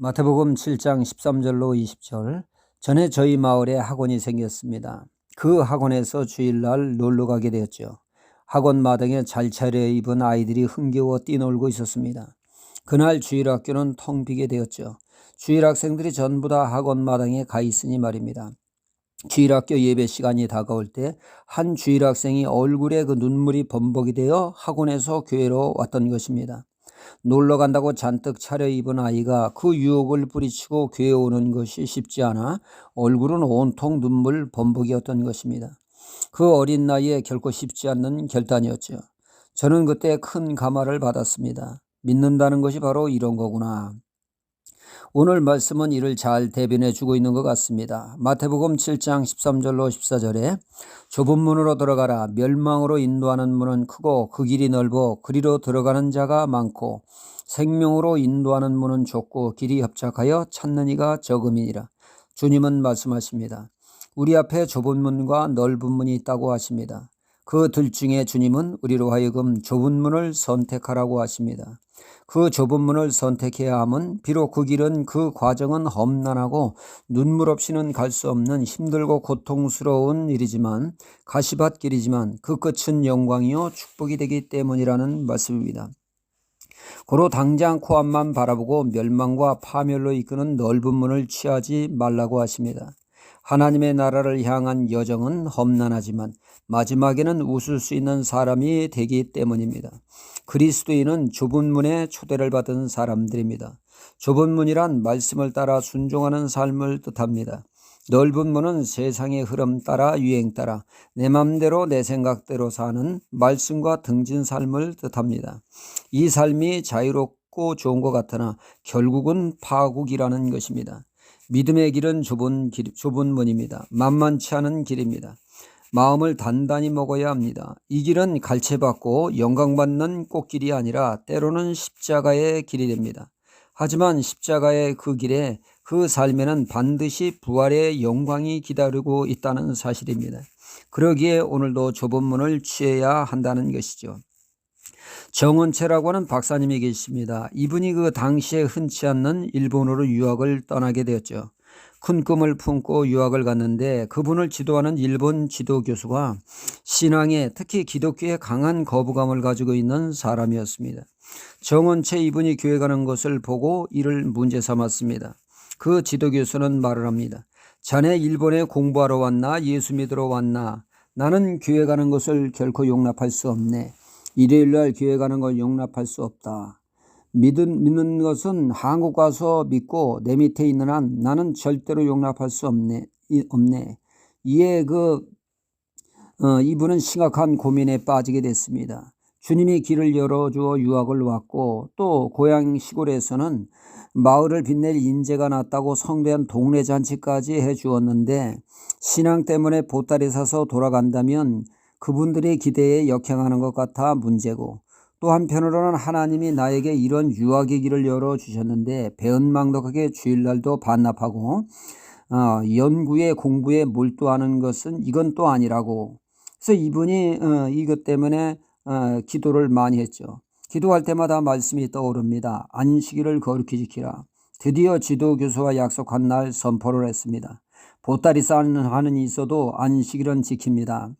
마태복음 7장 13절로 20절. 전에 저희 마을에 학원이 생겼습니다. 그 학원에서 주일날 놀러 가게 되었죠. 학원 마당에 잘 차려입은 아이들이 흥겨워 뛰놀고 있었습니다. 그날 주일학교는 텅 비게 되었죠. 주일학생들이 전부 다 학원 마당에 가 있으니 말입니다. 주일학교 예배 시간이 다가올 때 한 주일학생이 얼굴에 그 눈물이 범벅이 되어 학원에서 교회로 왔던 것입니다. 놀러 간다고 잔뜩 차려입은 아이가 그 유혹을 뿌리치고 교회에 오는 것이 쉽지 않아 얼굴은 온통 눈물 범벅이었던 것입니다. 그 어린 나이에 결코 쉽지 않는 결단이었죠. 저는 그때 큰 감화를 받았습니다. 믿는다는 것이 바로 이런 거구나. 오늘 말씀은 이를 잘 대변해 주고 있는 것 같습니다. 마태복음 7장 13절로 14절에 좁은 문으로 들어가라. 멸망으로 인도하는 문은 크고 그 길이 넓어 그리로 들어가는 자가 많고 생명으로 인도하는 문은 좁고 길이 협착하여 찾는 이가 적음이니라. 주님은 말씀하십니다. 우리 앞에 좁은 문과 넓은 문이 있다고 하십니다. 그 둘 중에 주님은 우리로 하여금 좁은 문을 선택하라고 하십니다. 그 좁은 문을 선택해야 함은 비록 그 길은 그 과정은 험난하고 눈물 없이는 갈 수 없는 힘들고 고통스러운 일이지만 가시밭길이지만 그 끝은 영광이요 축복이 되기 때문이라는 말씀입니다. 고로 당장 코앞만 바라보고 멸망과 파멸로 이끄는 넓은 문을 취하지 말라고 하십니다. 하나님의 나라를 향한 여정은 험난하지만 마지막에는 웃을 수 있는 사람이 되기 때문입니다. 그리스도인은 좁은 문에 초대를 받은 사람들입니다. 좁은 문이란 말씀을 따라 순종하는 삶을 뜻합니다. 넓은 문은 세상의 흐름 따라 유행 따라 내 맘대로 내 생각대로 사는 말씀과 등진 삶을 뜻합니다. 이 삶이 자유롭고 좋은 것 같으나 결국은 파국이라는 것입니다. 믿음의 길은 좁은 문입니다. 만만치 않은 길입니다. 마음을 단단히 먹어야 합니다. 이 길은 갈채받고 영광받는 꽃길이 아니라 때로는 십자가의 길이 됩니다. 하지만 십자가의 그 길에 그 삶에는 반드시 부활의 영광이 기다리고 있다는 사실입니다. 그러기에 오늘도 좁은 문을 취해야 한다는 것이죠. 정은채라고 하는 박사님이 계십니다. 이분이 그 당시에 흔치 않는 일본으로 유학을 떠나게 되었죠. 큰 꿈을 품고 유학을 갔는데 그분을 지도하는 일본 지도 교수가 신앙에 특히 기독교에 강한 거부감을 가지고 있는 사람이었습니다. 정은채 이분이 교회 가는 것을 보고 이를 문제 삼았습니다. 그 지도 교수는 말을 합니다. 자네 일본에 공부하러 왔나 예수 믿으러 왔나? 나는 교회 가는 것을 결코 용납할 수 없네. 일요일날 교회 가는 걸 용납할 수 없다. 믿는 것은 한국 가서 믿고 내 밑에 있는 한 나는 절대로 용납할 수 없네. 이에 이분은 심각한 고민에 빠지게 됐습니다. 주님이 길을 열어주어 유학을 왔고 또 고향 시골에서는 마을을 빛낼 인재가 났다고 성대한 동네 잔치까지 해주었는데 신앙 때문에 보따리 사서 돌아간다면 그분들의 기대에 역행하는 것 같아 문제고 또 한편으로는 하나님이 나에게 이런 유학의 길을 열어주셨는데 배은망덕하게 주일날도 반납하고 연구에 공부에 몰두하는 것은 이건 또 아니라고. 그래서 이분이 이것 때문에 기도를 많이 했죠. 기도할 때마다 말씀이 떠오릅니다. 안식일을 거룩히 지키라. 드디어 지도교수와 약속한 날 선포를 했습니다. 보따리 싸는 한은 있어도 안식일은 지킵니다.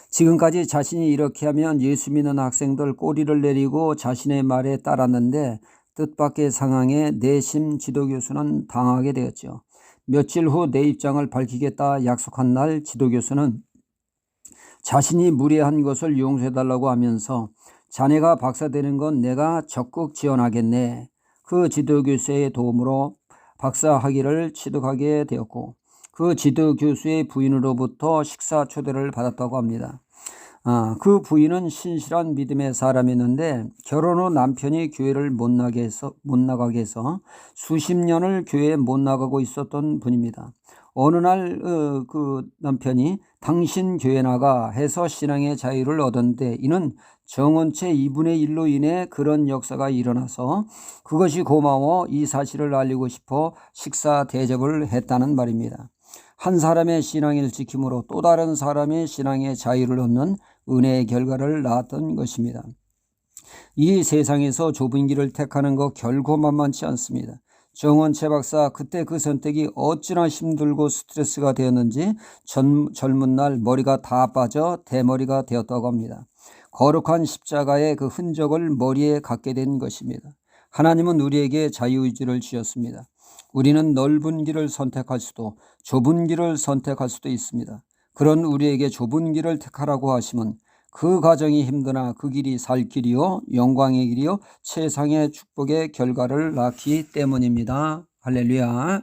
지금까지 자신이 이렇게 하면 예수 믿는 학생들 꼬리를 내리고 자신의 말에 따랐는데 뜻밖의 상황에 내심 지도교수는 당하게 되었죠. 며칠 후 내 입장을 밝히겠다 약속한 날 지도교수는 자신이 무례한 것을 용서해달라고 하면서 자네가 박사 되는 건 내가 적극 지원하겠네. 그 지도교수의 도움으로 박사 학위를 취득하게 되었고 그 지도교수의 부인으로부터 식사 초대를 받았다고 합니다. 그 부인은 신실한 믿음의 사람이었는데 결혼 후 남편이 교회를 못 나가게 해서 수십 년을 교회에 못 나가고 있었던 분입니다. 어느 날 그 남편이 당신 교회 나가 해서 신앙의 자유를 얻었는데 이는 정은채 이분의 일로 인해 그런 역사가 일어나서 그것이 고마워 이 사실을 알리고 싶어 식사 대접을 했다는 말입니다. 한 사람의 신앙을 지킴으로 또 다른 사람의 신앙의 자유를 얻는 은혜의 결과를 낳았던 것입니다. 이 세상에서 좁은 길을 택하는 것 결코 만만치 않습니다. 정원 최 박사, 그때 그 선택이 어찌나 힘들고 스트레스가 되었는지 젊은 날 머리가 다 빠져 대머리가 되었다고 합니다. 거룩한 십자가의 그 흔적을 머리에 갖게 된 것입니다. 하나님은 우리에게 자유의지를 주셨습니다. 우리는 넓은 길을 선택할 수도 좁은 길을 선택할 수도 있습니다. 그런 우리에게 좁은 길을 택하라고 하시면 그 과정이 힘드나 그 길이 살 길이요 영광의 길이요 최상의 축복의 결과를 낳기 때문입니다. 할렐루야.